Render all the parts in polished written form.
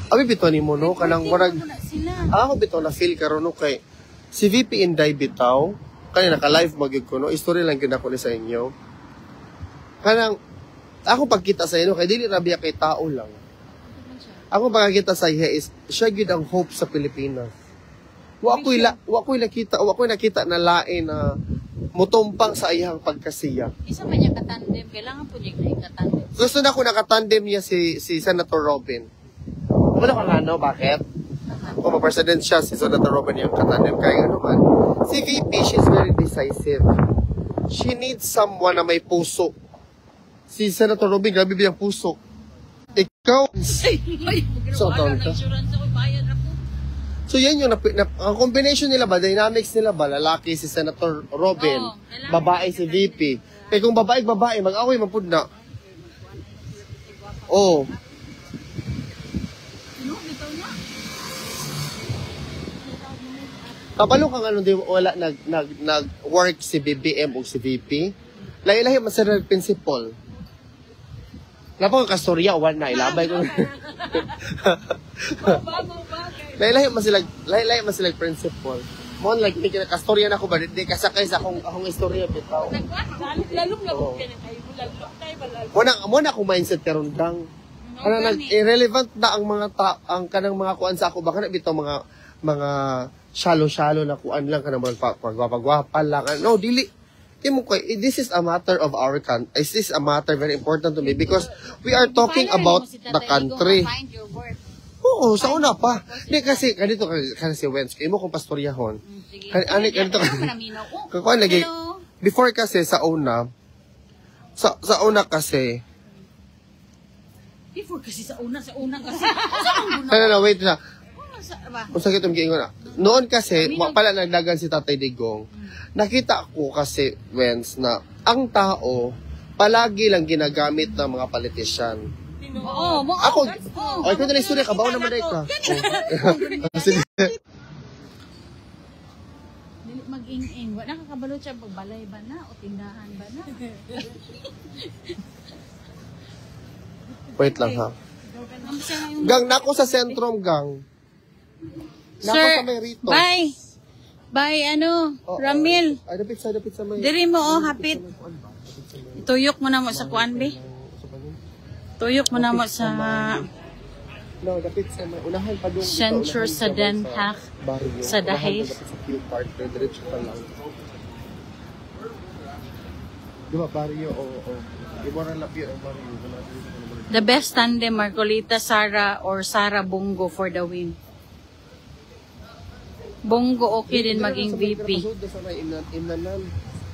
Abi bitaw nimo no kanang murag ako bitaw na feel karon no kay si VP Inday bitaw kani naka-live magyud ko no story lang gyud ako ni sa inyo. Kanang ako pagkita sa inyo kay dili ra biya kay tao lang. Ako pagkita sa iya is siya gyud ang hope sa Pilipinas. Wa ko'y nakita na lain na mutumpang sa iyang pagkasiya. Isa man niya katandem, kailangan po niya katandem. Gusto na ko nakatandem niya si Senator Robin. Wala ka nga, no? Bakit? Kung ma-president siya, si Senator Robin yung katandem. Kaya ano man, si VP, she's very decisive. She needs someone na may puso. Si Senator Robin, grabe biyang puso. Ikaw, so, so yan yung, ang combination nila ba, dynamics nila ba, lalaki si Senator Robin, babae si VP. Kaya kung babae, mag-away, mapud na. Oh. Kabalo kang ano, di wala nag-work si BBM o si VP. Lahi-lahi man sila principal. Napang kastorya, wala na, ilabay ko. Lahi-lahi man sila principal. Mo like hindi ka kastorya na ko ba, di kasakay sa akong istorya bitaw. Lalong labog ka na kayo, lalong mo na akong mindset karon dang. Ano irrelevant na ang mga ang kanang mga kuan sa ako baka na bitaw mga shallow na kuan lang kanang pagwapagwapa lang. No, dili. This is a matter of our country. This is a matter very important to me because we are talking about the country. Oo, sa una pa. Hindi kasi, ganito kasi Wens, kayo mo kung pastoryahon. Ganito kakuan lagi. Before kasi, sa una kasi. Before kasi sa una kasi. No, wait na. Kung sakit yung giingon na. Noon kasi, pala nagdagan si Tatay Digong, nakita ko kasi, Wens, na ang tao, palagi lang ginagamit ng mga politician. Ako na lang istorya, kabaw naman na ka. Sige. Mag-ing-ing. Wala nakakabalot siya pagbalay ba na o tindahan ba na? Wait lang ha. Gang, nako sa sentrum, gang. Nako sa may rito. Bye, Ramil. Ay, dapit sa may... Diri mo, hapit. Tuyok mo na mo sa kuan, be. Tuyok mo na mo sa... No, dapit sa may... Unahan pa doon. Center sa Den Haag. Sa Dahil. Diretso pa lang. Diba, barrio o... Iborang lapyo o barrio. The best tandem, Marcolita Sara or Sara Bongo for the win. Bongo okay din maging VP. Inanan,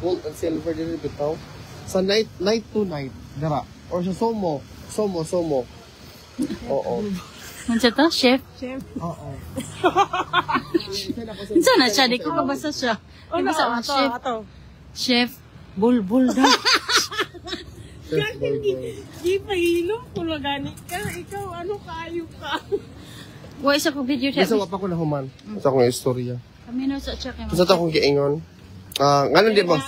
gold and silver din bitaw. Sa night to night, dara. Or sa Somo. Oo. Ano to? Chef? Oo. Ano na siya? Di ko kabasa siya. Ano sa chef? Chef, bulbul daw. Di pahilom kung maganik ka. Ikaw, kayo ka? Wa isa ko video tape. Isa pa ko na human. Sa akong istorya. Kami na sa check. Sa akong giingon. Ngayon di ba?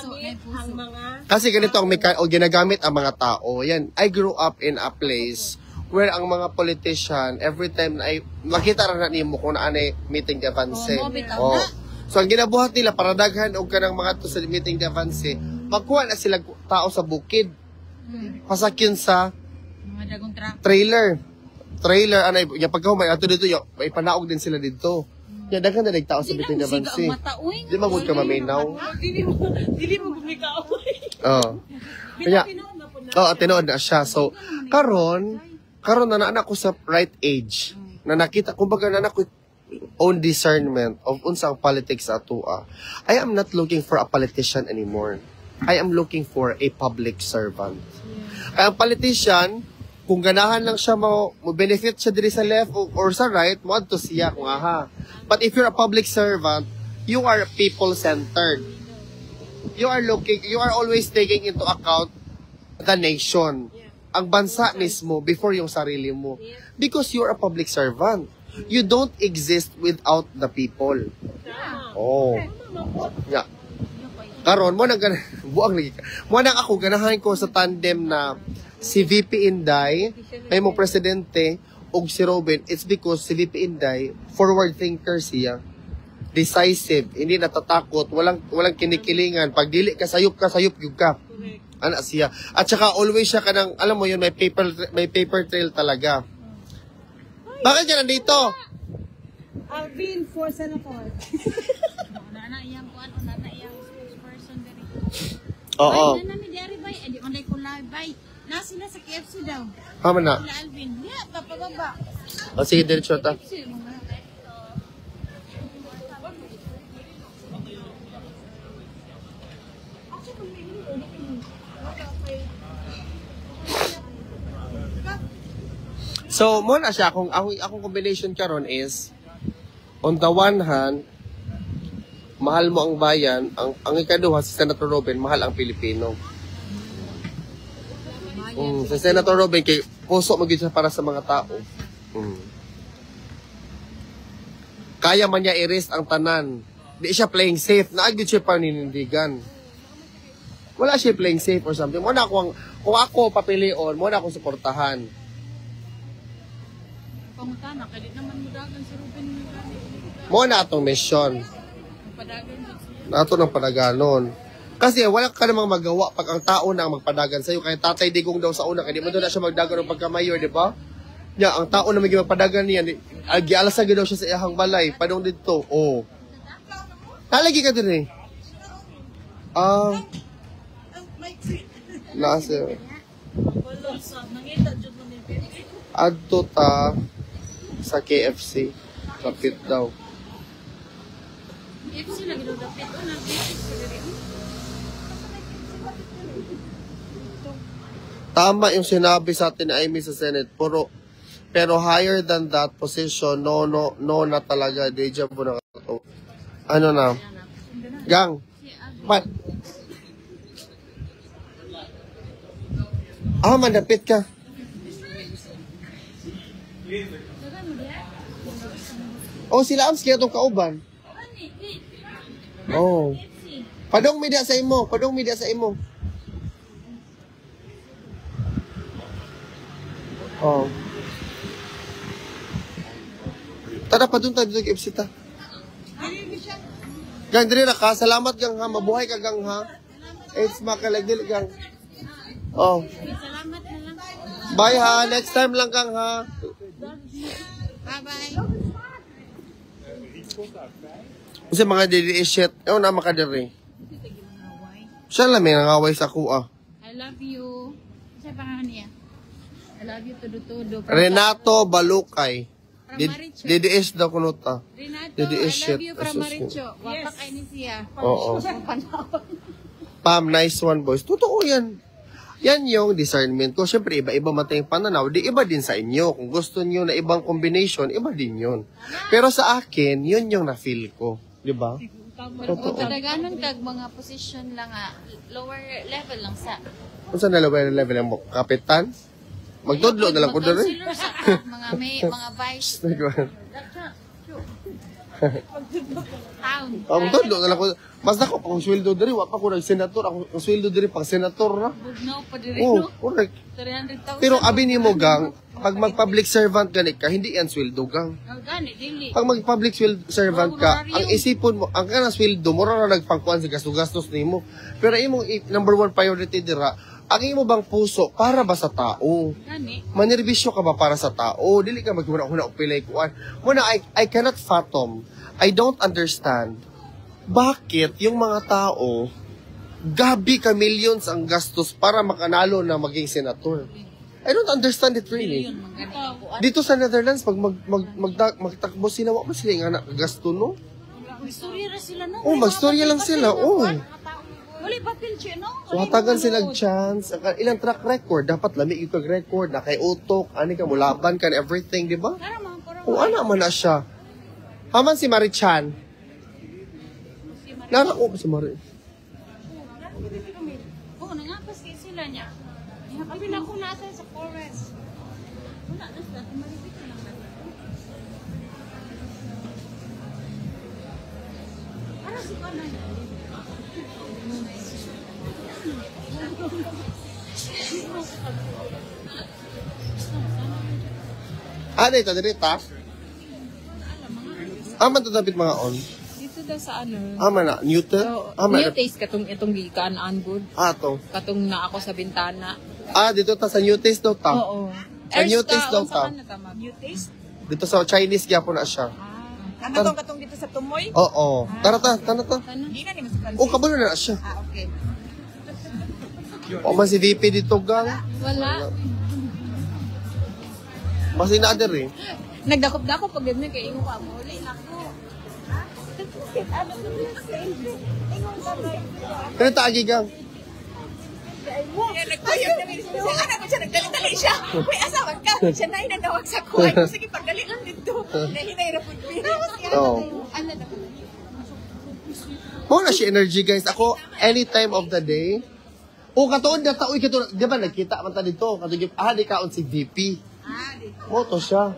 Kasi ganito ang ginagamit ang mga tao. Yan, I grew up in a place where ang mga politician, every time na ay makita ra na nimo kung naanay meeting de avance. So ang ginabuhat nila para daghan og kanang mga to sa meeting de avance, magkuha na sila tao sa bukid. Pasakyon sa mga dagong truck. Trailer anay ya pagka may ato dito may panaog din sila dito. Ya daghan na nagtao sa meeting de avance. Di magud ka maminaw. Dili mo gumikaw. Kaya tinood na siya. So karon na anak ko sa right age na nakita kumbaga na anak ko own discernment of unsang politics atua. I am not looking for a politician anymore. I am looking for a public servant. Kaya ang politician, kung ganahan lang siya mo benefit siya diri sa left or sa right, mo adto siya kung aha. But if you're a public servant, you are people-centered. You are always taking into account the nation. Ang bansa mismo before yung sarili mo. Because you're a public servant. You don't exist without the people. Oh. Yeah. Karon mo nang buang lagi. Mo nang ako ganahan ko sa tandem na si VP Inday, may mo presidente, og si Robin, it's because si VP Inday, forward thinker siya. Decisive, hindi natatakot, walang kinikilingan. Pag dili ka sayop yung ka. Ana siya. At saka always siya kanang, alam mo yun, may paper trail talaga. Bakit ka nandito? Alvin for Senator. Nana iyang kuan, nana iyang spokesperson diri. Oo. Bay, nana mi diri bay, edi manday ko live bay. Na sila sa KFC daw. Tama na. Sila Alvin. Yeah, papababa. O sige, diretso ta. KFC mga. So, mo na siya, akong combination karon is, on the one hand, mahal mo ang bayan, ang ikaduha, si Senator Robin, mahal ang Pilipino. Si Senator Robin, kay puso magiging siya para sa mga tao. Kaya man niya i-risk ang tanan. Di siya playing safe. Naagid siya paninindigan. Wala siya playing safe or something. Muna kung ako papilion, muna akong suportahan. Pangutana, kaya naman mo dagan si Ruben. Muna atong mission. Padagan siya. Nato ng padaganon. Kasi wala ka namang magawa pag ang tao na ang magpadagan sa'yo. Kaya Tatay Digong daw sa una, kaya di mo doon na siya magdagan ng pagkamayor, di ba? Ya, ang tao na maging magpadagan niya, gialasag daw siya sa iyahang balay, padong dito. Oh. Nalagi ka din eh. Nasa. Adto ta sa KFC. Kapit daw. KFC lagi daw dapit. O, nag-KFC diri. Tama yung sinabi sa atin ni Amy sa Senate. Pero higher than that position, no na talaga. Deja vu na kato. Ano na? Gang. Mandapit ka. Oh, sila Ams kaya itong kauban. Oh. Padong media sa imo. Oh. Tada pa doon tayo sa KFC ta. Gang, diri na ka. Salamat gang ha. Mabuhay ka gang ha. It's makalagdil gang. Oh. Salamat na lang. Bye ha. Next time lang gang ha. Bye-bye. Kasi mga didi shit. Ewan na makadiri. Siya lang may nangaway sa kuha. I love you. Sa pangalan niya. I love you todo. Renato Balukay. Pramaricho. DDS daw kuno ta. Renato, DDS I shit. love you Pramaricho. Wapak ay ni siya. Oo. Pam, nice one boys. Totoo yan. Yan yung discernment ko. Siyempre, iba-iba matayong pananaw. Di iba din sa inyo. Kung gusto niyo na ibang combination, iba din yun. Pero sa akin, yun yung na-feel ko. Di ba? Pero kadaganon kag mga position lang lower level lang sa. Kung saan na level ang kapitan? Magtudlo na lang ko doon eh. Counselor sa mga vice town. Magtudlo na lang ko. Mas ako pang sweldo diri, wa pa ko nag-senator. Ako ang sweldo diri pang senator na. Bugnaw pa diri Oh, no. correct. 300,000. Pero abi nimo gang, pag mag-public servant gani ka, hindi yan sweldo gang. Gani dili. Pag mag-public servant ka, ang isipon mo, ang kanang sweldo, mura na nagpangkuan sa gastos nimo. Pero imong number one priority dira, ang imo bang puso para ba sa tao? Gani. Manerbisyo ka ba para sa tao? Dili ka maghuna-huna og pilay kuan. Muna, I cannot fathom. I don't understand. Bakit yung mga tao, gabi ka millions ang gastos para makanalo na maging senator? I don't understand it really. Dito sa Netherlands, pag magtakbo sila, wala sila yung anak gasto, no? Magstorya ra sila no. Oh, magstorya lang sila, oh. Wala papel siya no. So, hatagan silang chance. Ilang track record, dapat lamig yung record na kay utok, ani ka, mulaban ka, everything, di ba? Para mga puro. Kung ana man na siya. Haman si Marichan. Nako si Mari. Oh, nangapas kay sila niya. Kami na ko nasa sa forest. Wala na sa malipit lang natin. Para si Kana. Dito, dirita. Man to dapat mga on. Dito daw sa ano. Man na, Newton? So, Man new taste katong itong gikaan good. to. Katong na ako sa bintana. Dito ta sa New Taste daw ta. Oo. Sa new taste daw ta. New taste? Dito sa Chinese gyapon na siya. Ano katong dito sa Tumoy? Oo. Tara ta, tara ta. Hindi na ni mas Kabalo na siya. okay. O man si VP dito gang. Wala. Mas inader eh. Nagdakop-dakop pag ganun kay ingo ka mo. Uli na ko. Kaya ta agi gang. Nagkuyog na rin siya. Anak ko siya, nagdali-dali siya. Uy, asawan ka. Siya na inanawag sa kuhay. Sige, pagdali lang dito. Nahinay na po. Oo. Ano na po? Mo na siya energy guys. Ako any time of the day. Katuon na ta. Uy, katuon. Di ba nagkita man ta dito? Katugip, di kaon si VP. Mo to siya.